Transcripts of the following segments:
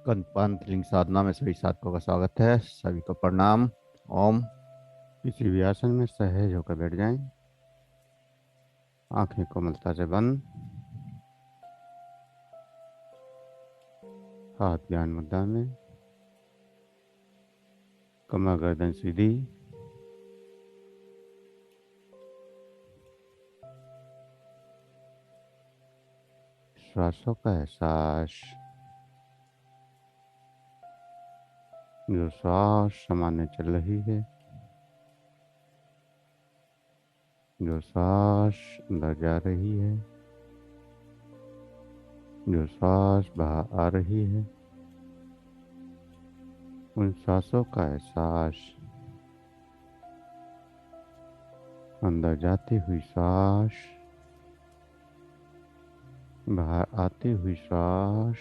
कंपांतलिंग साधना में सभी साधकों का स्वागत है। सभी को प्रणाम। ओम। किसी भी आसन में सहज होकर बैठ जाएं। आंखें कोमलता से बंद। हाथ ज्ञान मुद्रा में। कमर गर्दन सीधी। श्वासों का एहसास। जो श्वास सामान्य चल रही है, जो श्वास अंदर जा रही है, जो श्वास बाहर आ रही है, उन श्वासों का एहसास। अंदर जाती हुई श्वास, बाहर आती हुई श्वास,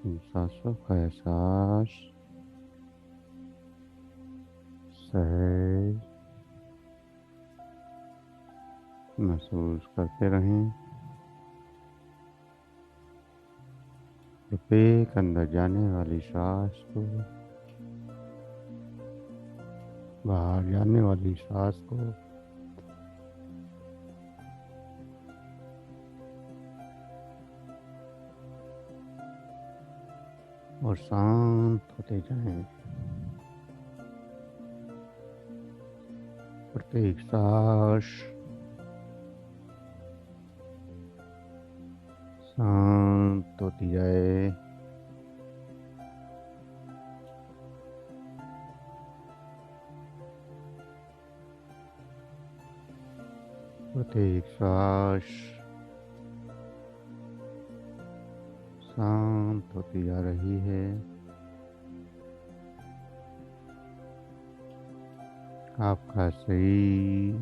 इन सांसों का एहसास सहज महसूस करते रहें। प्रत्येक अंदर जाने वाली सांस को, बाहर जाने वाली सांस को और शांत होते जाएं। प्रत्येक सांस शांत होती जाए। प्रत्येक सांस शांत होती जा रही है। आपका शरीर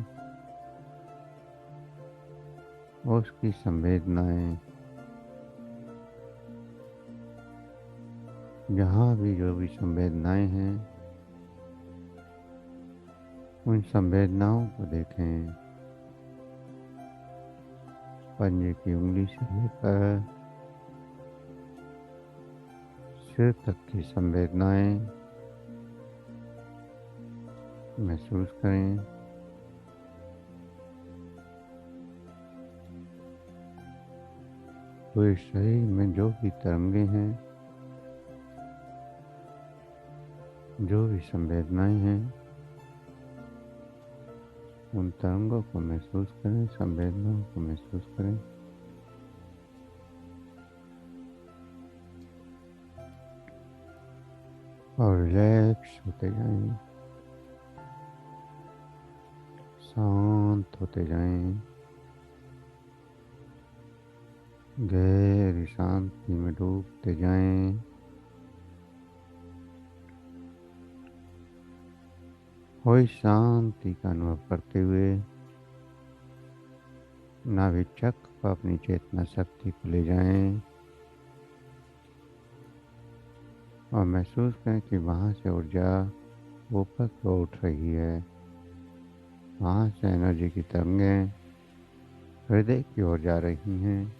और उसकी संवेदनाएं, जहाँ भी जो भी संवेदनाएं हैं, उन संवेदनाओं को देखें। पंजे की उंगली से लेकर सिर तक की संवेदनाएं महसूस करें। पूरे शरीर में जो भी तरंगे हैं, जो भी संवेदनाएं हैं, उन तरंगों को महसूस करें, संवेदनाओं को महसूस करें। और रिलैक्स होते जाएं, शांत होते जाएं, गहरी शांति में डूबते जाएं। वही शांति का अनुभव करते हुए नाभि चक्र पर अपनी चेतना शक्ति को ले जाएं और महसूस करें कि वहाँ से ऊर्जा ऊपर को उठ रही है। वहाँ से एनर्जी की तरंगें हृदय की ओर जा रही हैं।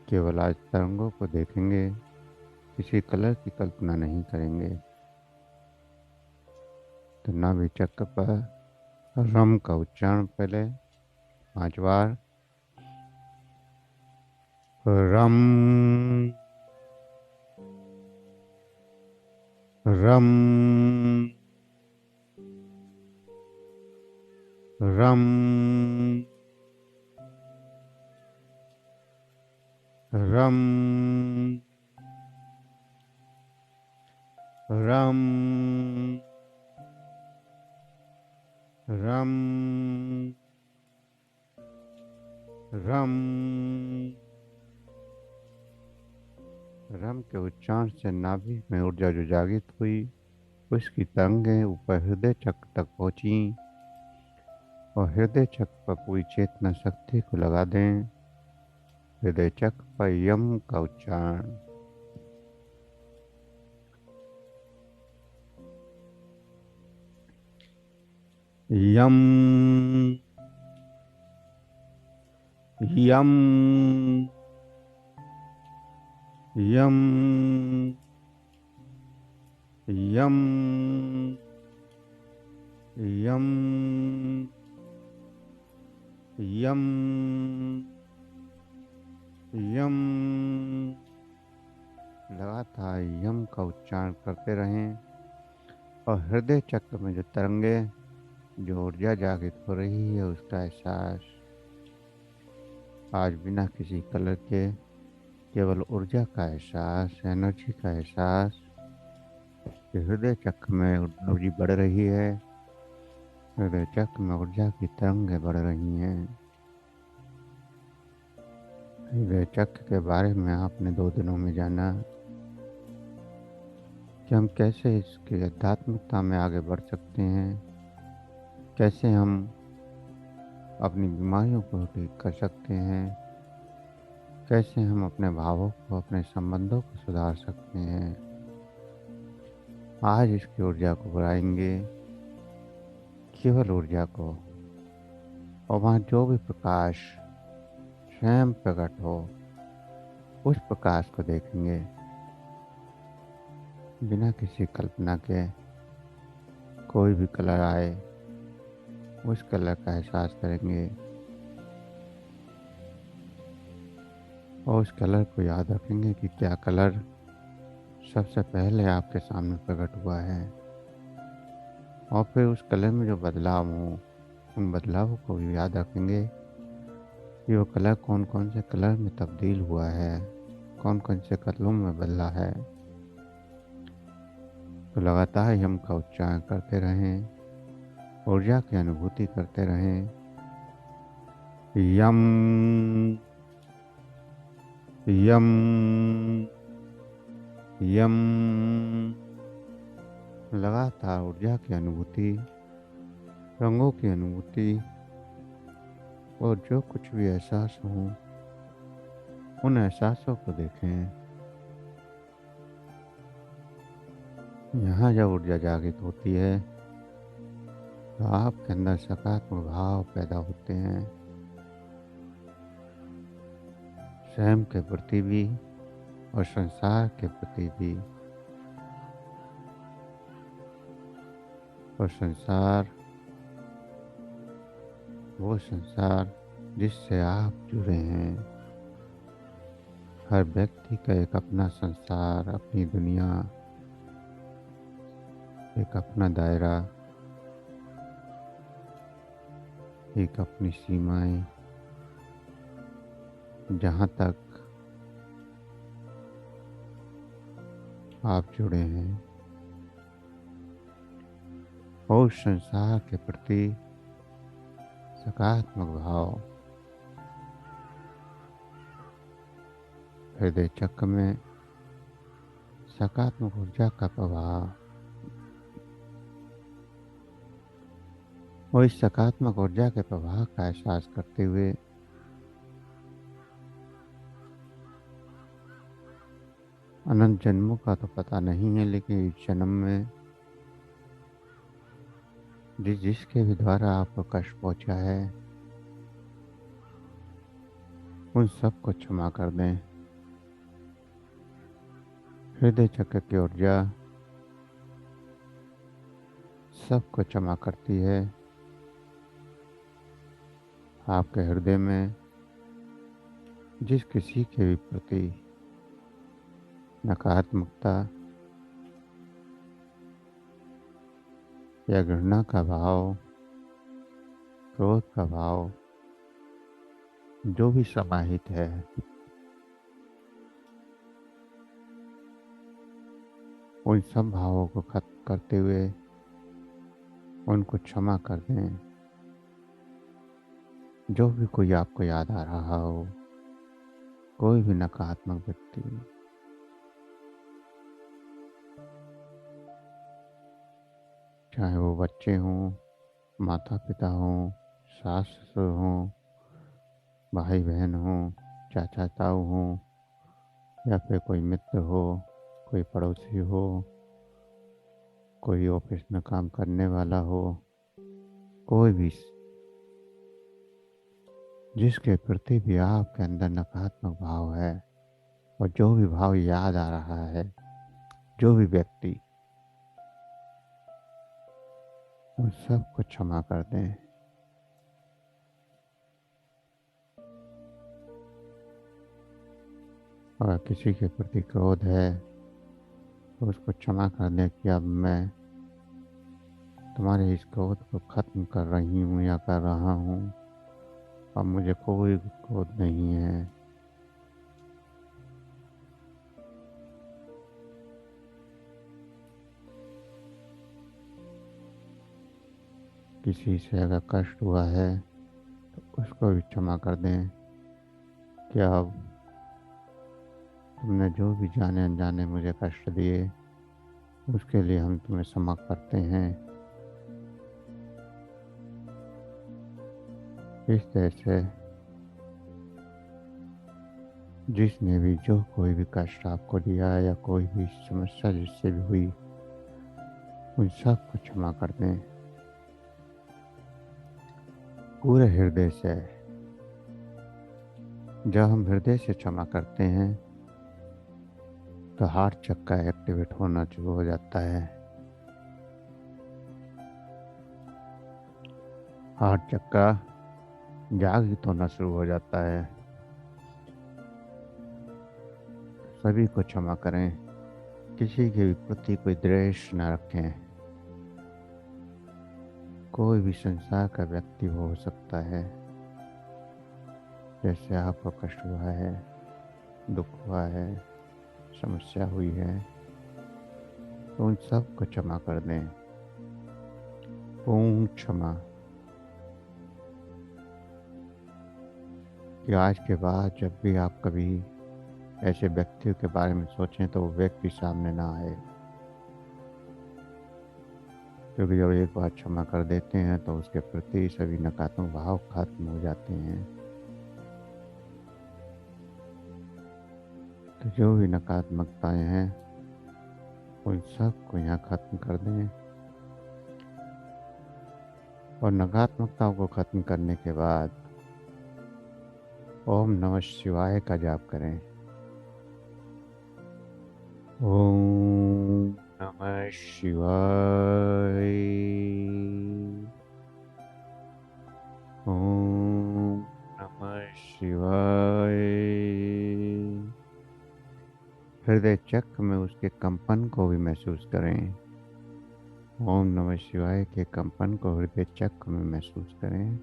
केवल आज तरंगों को देखेंगे, किसी कलर की कल्पना नहीं करेंगे। तो नाभि चक्र पर रम का उच्चारण पहले 5 बार। रम रम रम रम रम रम रम। रम के उच्चारण से नाभि में ऊर्जा जो जागृत हुई, उसकी तरंगें ऊपर हृदय चक्र तक पहुंची और हृदय चक्र पर पूरी चेतना शक्ति को लगा दें। हृदय चक्र पर यम का उच्चारण। यम यम यम यम यम यम यम। लगातार यम का उच्चारण करते रहें और हृदय चक्र में जो तरंगे, जो ऊर्जा जागृत हो रही है, उसका एहसास आज बिना किसी कलर के, केवल ऊर्जा का एहसास, एनर्जी का एहसास कि हृदय चक्र में ऊर्जा बढ़ रही है, हृदय चक्र में ऊर्जा की तरंगें बढ़ रही हैं। हृदय चक्र के बारे में आपने 2 दिनों में जाना कि हम कैसे इसकी आध्यात्मिकता में आगे बढ़ सकते हैं, कैसे हम अपनी बीमारियों को ठीक कर सकते हैं, कैसे हम अपने भावों को, अपने संबंधों को सुधार सकते हैं। आज इसकी ऊर्जा को बढ़ाएंगे, केवल ऊर्जा को, और वहाँ जो भी प्रकाश स्वयं प्रकट हो, उस प्रकाश को देखेंगे बिना किसी कल्पना के। कोई भी कलर आए, उस कलर का एहसास करेंगे और उस कलर को याद रखेंगे कि क्या कलर सबसे पहले आपके सामने प्रकट हुआ है, और फिर उस कलर में जो बदलाव हों, उन बदलावों को भी याद रखेंगे कि वो कलर कौन कौन से कलर में तब्दील हुआ है, कौन कौन से कलरों में बदला है। तो लगातार यम का उच्चारण करते रहें, ऊर्जा की अनुभूति करते रहें। यम यम यम। लगातार ऊर्जा की अनुभूति, रंगों की अनुभूति, और जो कुछ भी एहसास हो, उन एहसासों को देखें। यहाँ जब ऊर्जा जागृत होती है तो आपके अंदर सकारात्मक भाव पैदा होते हैं, स्वयं के प्रति भी और संसार के प्रति भी। और संसार, वो संसार जिससे आप जुड़े हैं। हर व्यक्ति का एक अपना संसार, अपनी दुनिया, एक अपना दायरा, एक अपनी सीमाएं, जहाँ तक आप जुड़े हैं। और उस संसार के प्रति सकारात्मक भाव हृदय चक्र में, सकारात्मक ऊर्जा का प्रभाव, और इस सकारात्मक ऊर्जा के प्रभाव का एहसास करते हुए अनंत जन्मों का तो पता नहीं है, लेकिन इस जन्म में जिसके भी द्वारा आपको कष्ट पहुंचा है, उन सबको क्षमा कर दें। हृदय चक्र की ऊर्जा सबको क्षमा करती है। आपके हृदय में जिस किसी के भी प्रति नकारात्मकता या घृणा का भाव, क्रोध का भाव जो भी समाहित है, उन सब भावों को खत्म करते हुए उनको क्षमा कर दें। जो भी कोई आपको याद आ रहा हो, कोई भी नकारात्मक व्यक्ति, चाहे वो बच्चे हों, माता पिता हों, सास ससुर हों, भाई बहन हों, चाचा ताऊ हों, या फिर कोई मित्र हो, कोई पड़ोसी हो, कोई ऑफिस में काम करने वाला हो, कोई भी जिसके प्रति भी आपके अंदर नकारात्मक भाव है, और जो भी भाव याद आ रहा है, जो भी व्यक्ति, उन सबको क्षमा कर दें। अगर किसी के प्रति क्रोध है तो उसको क्षमा कर दें कि अब मैं तुम्हारे इस क्रोध को खत्म कर रही हूँ या कर रहा हूँ। अब मुझे कोई क्रोध नहीं है। किसी से अगर कष्ट हुआ है तो उसको भी क्षमा कर दें कि अब तुमने जो भी जाने अनजाने मुझे कष्ट दिए, उसके लिए हम तुम्हें क्षमा करते हैं। इस तरह से जिसने भी जो कोई भी कष्ट आपको दिया या कोई भी समस्या जिससे भी हुई, उन सब को क्षमा कर दें पूरे हृदय से। जब हम हृदय से क्षमा करते हैं तो हार्ट चक्का एक्टिवेट होना शुरू हो जाता है। हार्ट चक्का जागृत होना शुरू हो जाता है। सभी को क्षमा करें, किसी के भी प्रति कोई द्वेष न रखें। कोई भी संसार का व्यक्ति हो सकता है, जैसे आपको कष्ट हुआ है, दुख हुआ है, समस्या हुई है, तो उन सब को क्षमा कर दें। पूर्ण क्षमा। कि आज के बाद जब भी आप कभी ऐसे व्यक्तियों के बारे में सोचें तो वो व्यक्ति सामने ना आए, क्योंकि जब एक बार क्षमा कर देते हैं तो उसके प्रति सभी नकारात्मक भाव खत्म हो जाते हैं। तो जो भी नकारात्मकताएं हैं उन सब को यहाँ खत्म कर दें, और नकारात्मकताओं को खत्म करने के बाद ओम नमः शिवाय का जाप करें। ओम नमः शिवाय। ओम नमः शिवाय। हृदय चक्र में उसके कंपन को भी महसूस करें। ओम नमः शिवाय के कंपन को हृदय चक्र में महसूस करें,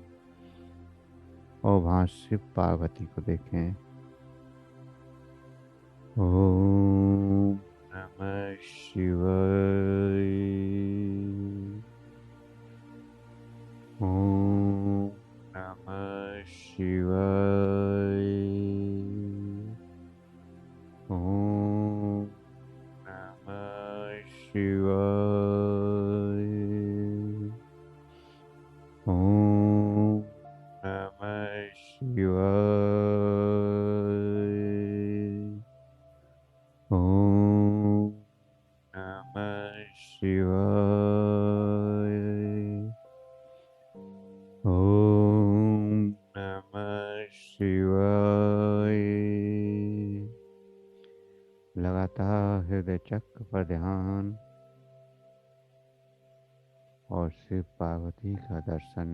और वहाँ शिव पार्वती को देखें। ओम नमः शिवाय। ओम नमः शिवाय। ओम नमः शिवाय। ओम नमः शिवाय। ओम नमः शिवाय। ओम नमः शिवाय। लगातार हृदय चक्र पर ध्यान और शिव पार्वती का दर्शन।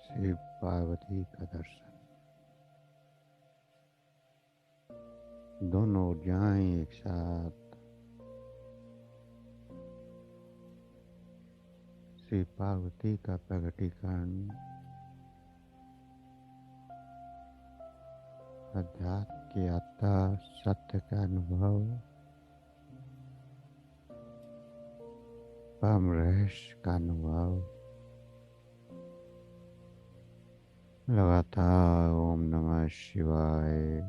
शिव पार्वती का दर्शन। दोनों ऊर्जाएं एक साथ। शिव पार्वती का प्रकटीकरण। अध्यात्म की यात्रा, सत्य का अनुभव, परम रहस्य का अनुभव। लगातार ओम नमः शिवाय।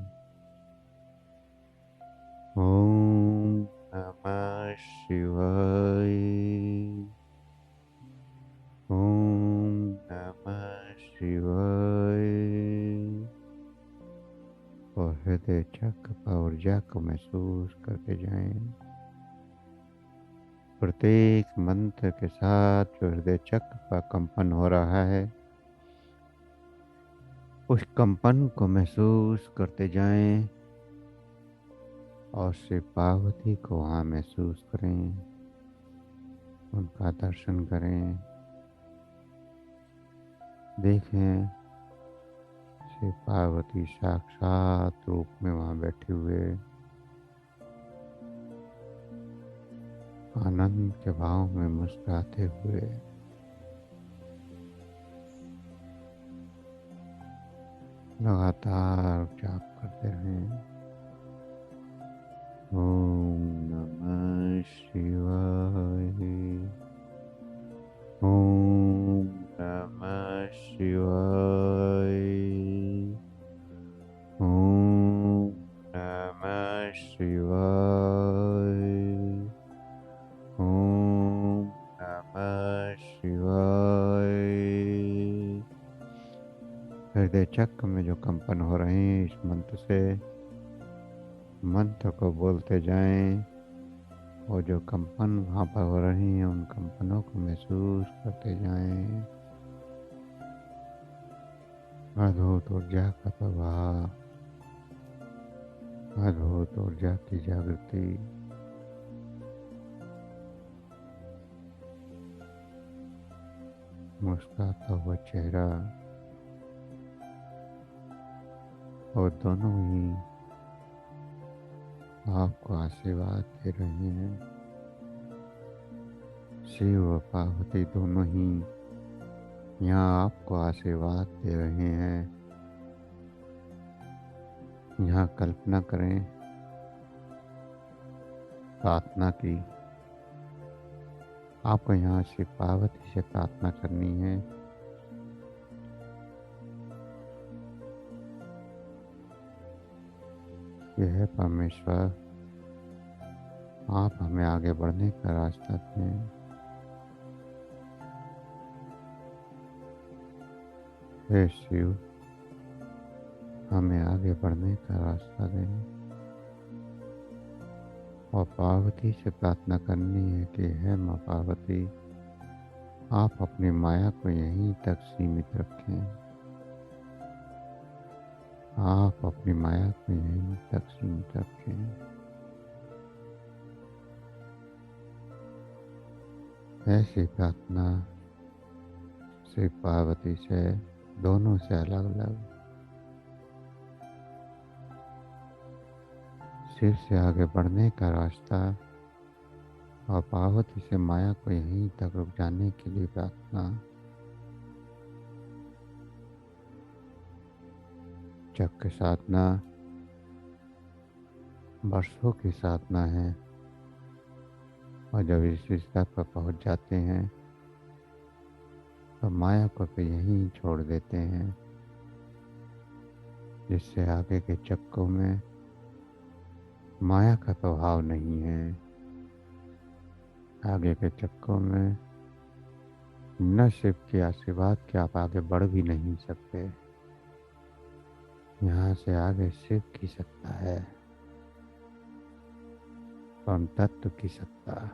ओम नमः शिवाय। ओम नमः शिवाय। और हृदय चक्र पर ऊर्जा को महसूस करते जाएं। प्रत्येक मंत्र के साथ जो हृदय चक्र का कंपन हो रहा है, उस कंपन को महसूस करते जाएं और श्री पार्वती को वहाँ महसूस करें, उनका दर्शन करें। देखें श्री पार्वती साक्षात रूप में वहाँ बैठे हुए आनंद के भाव में मुस्कुराते हुए। लगातार जाप करते रहें। ओम नमः शिवाय। ओम नमः शिवाय। ओम नमः शिवाय। ओम नमः शिवाय। हृदय चक्र में जो कंपन हो रहे हैं, इस मंत्र से मंत्र को बोलते जाएं और जो कंपन वहाँ पर हो रही हैं उन कंपनों को महसूस करते जाएं। अद्भुत ऊर्जा का प्रभाव, अद्भुत ऊर्जा की जागृति। मुस्कुराता हुआ चेहरा और दोनों ही आपको आशीर्वाद दे रहे हैं। शिव और पार्वती दोनों ही यहाँ आपको आशीर्वाद दे रहे हैं। यहाँ कल्पना करें, प्रार्थना की। आपको यहाँ श्री पार्वती से प्रार्थना करनी है। यह परमेश्वर, आप हमें आगे बढ़ने का रास्ता दें। हे शिव, हमें आगे बढ़ने का रास्ता दें। और पार्वती से प्रार्थना करनी है कि हे माँ पार्वती, आप अपनी माया को यहीं तक सीमित रखें। आप अपनी माया को यहीं तक सीमित रखें। ऐसी प्रार्थना श्री पार्वती से, दोनों से अलग अलग। शिव से आगे बढ़ने का रास्ता और पार्वती से माया को यहीं तक रुक जाने के लिए प्रार्थना। चक्र साधना वर्षों की साधना है और जब इस स्तर पर पहुंच जाते हैं तो माया को फिर यहीं छोड़ देते हैं, जिससे आगे के चक्रों में माया का प्रभाव नहीं है। आगे के चक्रों में न शिव के आशीर्वाद के आप आगे बढ़ भी नहीं सकते। यहाँ से आगे शिव की सत्ता है, परम तत्व की सत्ता।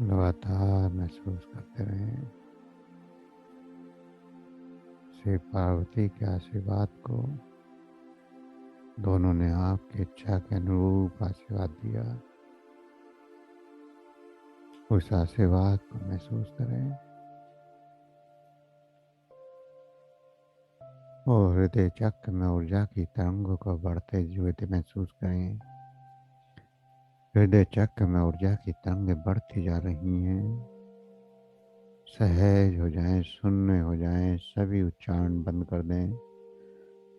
लगातार महसूस करते रहें श्री पार्वती के आशीर्वाद को। दोनों ने आपकी इच्छा के अनुरूप आशीर्वाद दिया। उस आशीर्वाद को महसूस करें और हृदय चक्र में ऊर्जा की तरंगों को बढ़ते हुए महसूस करें। हृदय चक्र में ऊर्जा की तरंगें बढ़ती जा रही हैं। सहज हो जाएं, शून्य हो जाएं, सभी उच्चारण बंद कर दें।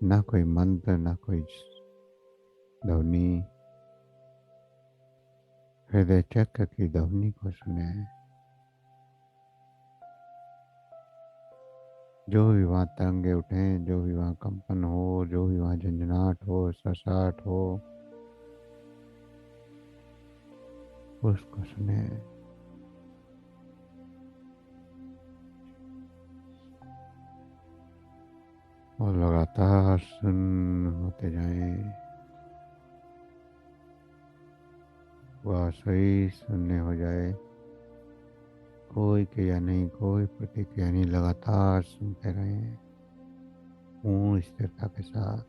ना कोई मंत्र, ना कोई ध्वनि। हृदय चक्र की ध्वनि को सुने। जो भी वहाँ तरंगे उठें, जो भी वहाँ कंपन हो, जो भी वहाँ झंझनाहट हो, ससाहट हो, उसको सुने। और लगातार सुन होते जाएं। वह सही सुनने हो जाए, कोई क्रिया नहीं, कोई प्रतिक्रिया नहीं, लगातार सुनते रहें पूर्ण स्थिरता के साथ।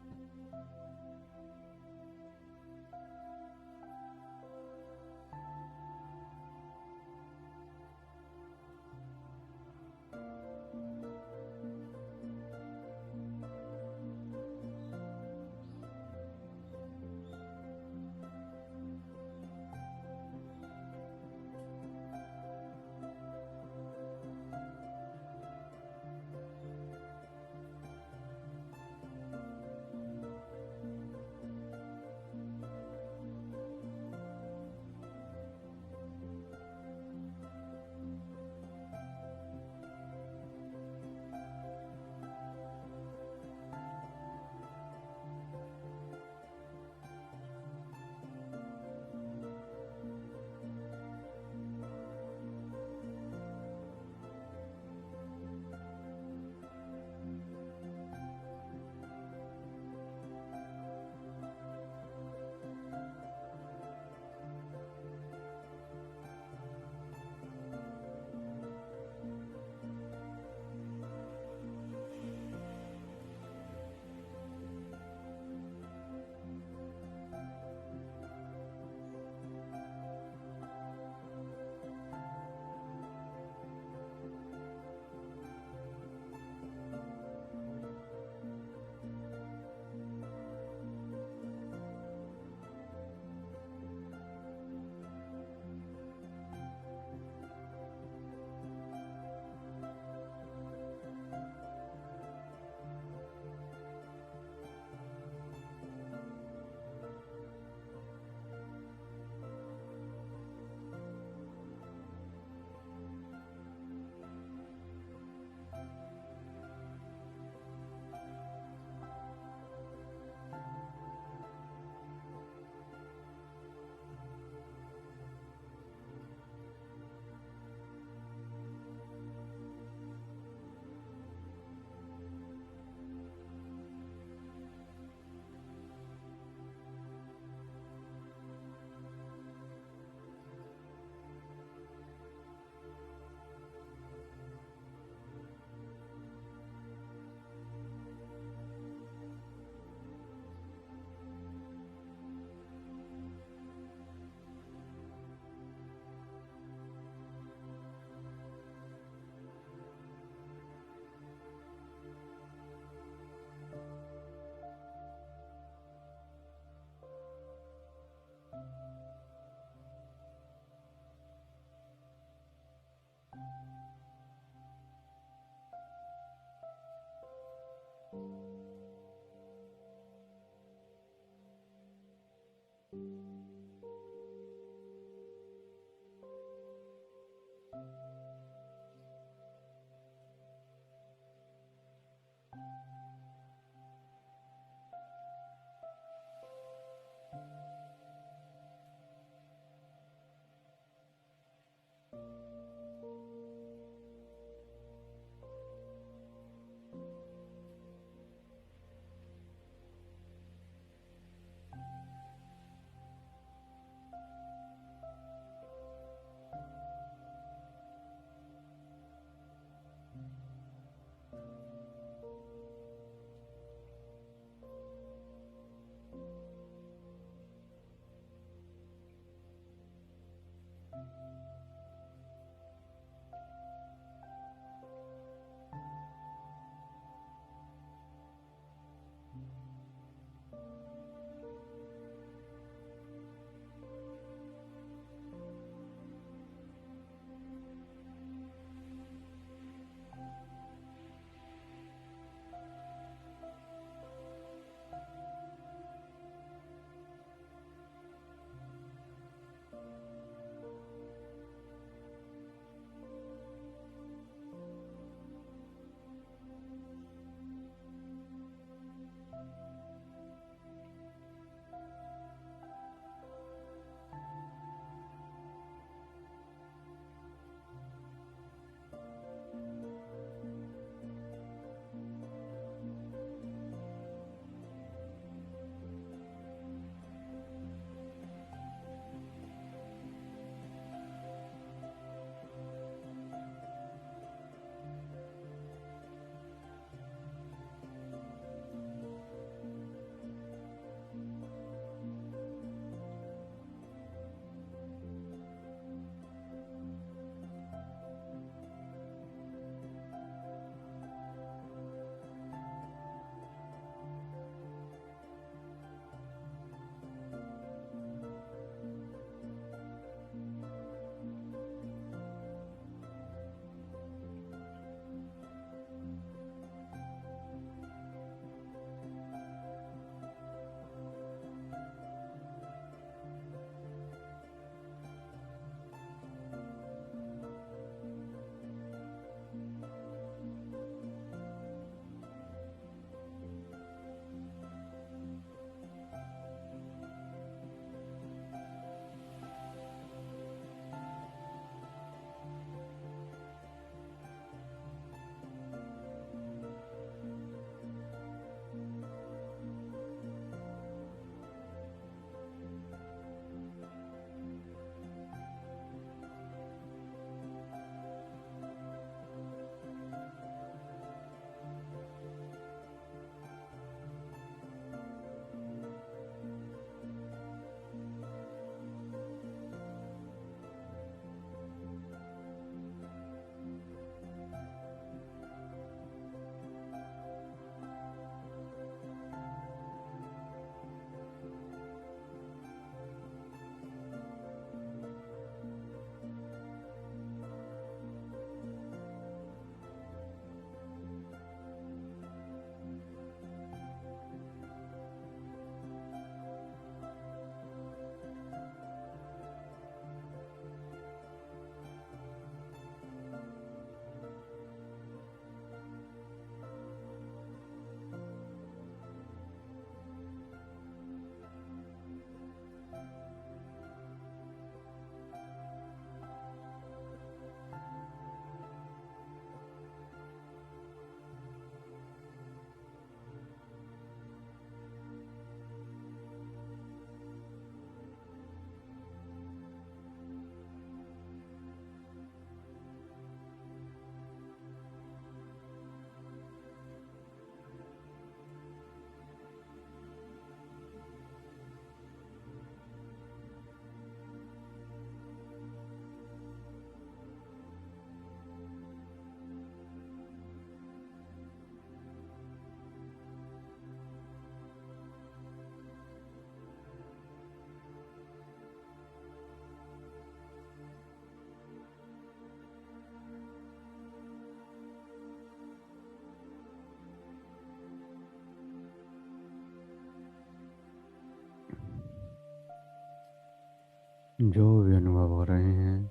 जो भी अनुभव हो रहे हैं,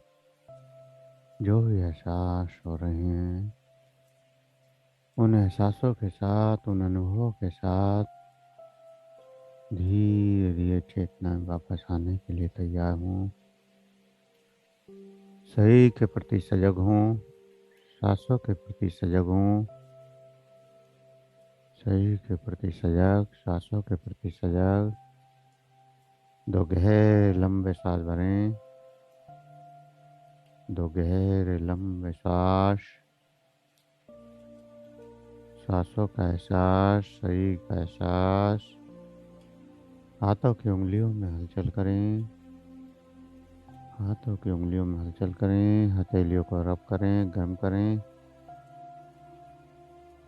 जो भी एहसास हो रहे हैं, उन एहसासों के साथ, उन अनुभवों के साथ धीरे धीरे चेतना में वापस आने के लिए तैयार हूँ। शरीर के प्रति सजग हूँ, सांसों के प्रति सजग हूँ, शरीर के प्रति सजग, सांसों के प्रति सजग। दो गहरे लंबे सांस भरें, दो गहरे लंबे सांस। सांसों का एहसास, शरीर का एहसास। हाथों की उंगलियों में हलचल करें, हाथों की उंगलियों में हलचल करें, हथेलियों को रब करें, गर्म करें।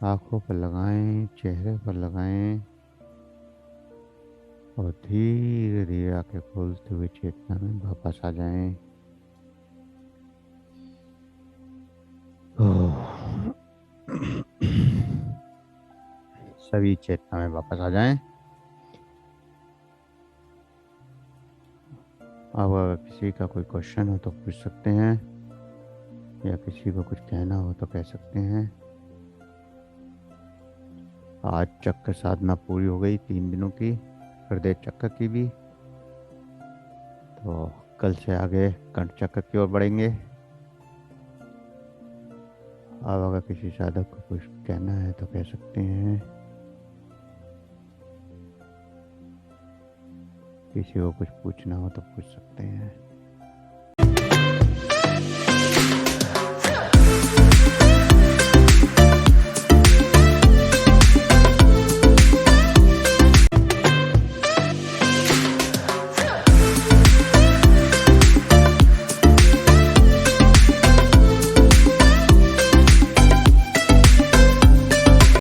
आंखों पर लगाएं, चेहरे पर लगाएं और धीरे धीरे आंखें खोलते हुए चेतना में वापस आ जाएं। सभी चेतना में वापस आ जाएं। अब अगर किसी का कोई क्वेश्चन हो तो पूछ सकते हैं, या किसी को कुछ कहना हो तो कह सकते हैं। आज चक्र साधना पूरी हो गई 3 दिनों की, हृदय चक्र की भी। तो कल से आगे कंठ चक्र की ओर बढ़ेंगे। अब अगर किसी साधक को कुछ कहना है तो कह सकते हैं, किसी को कुछ पूछना हो तो पूछ सकते हैं।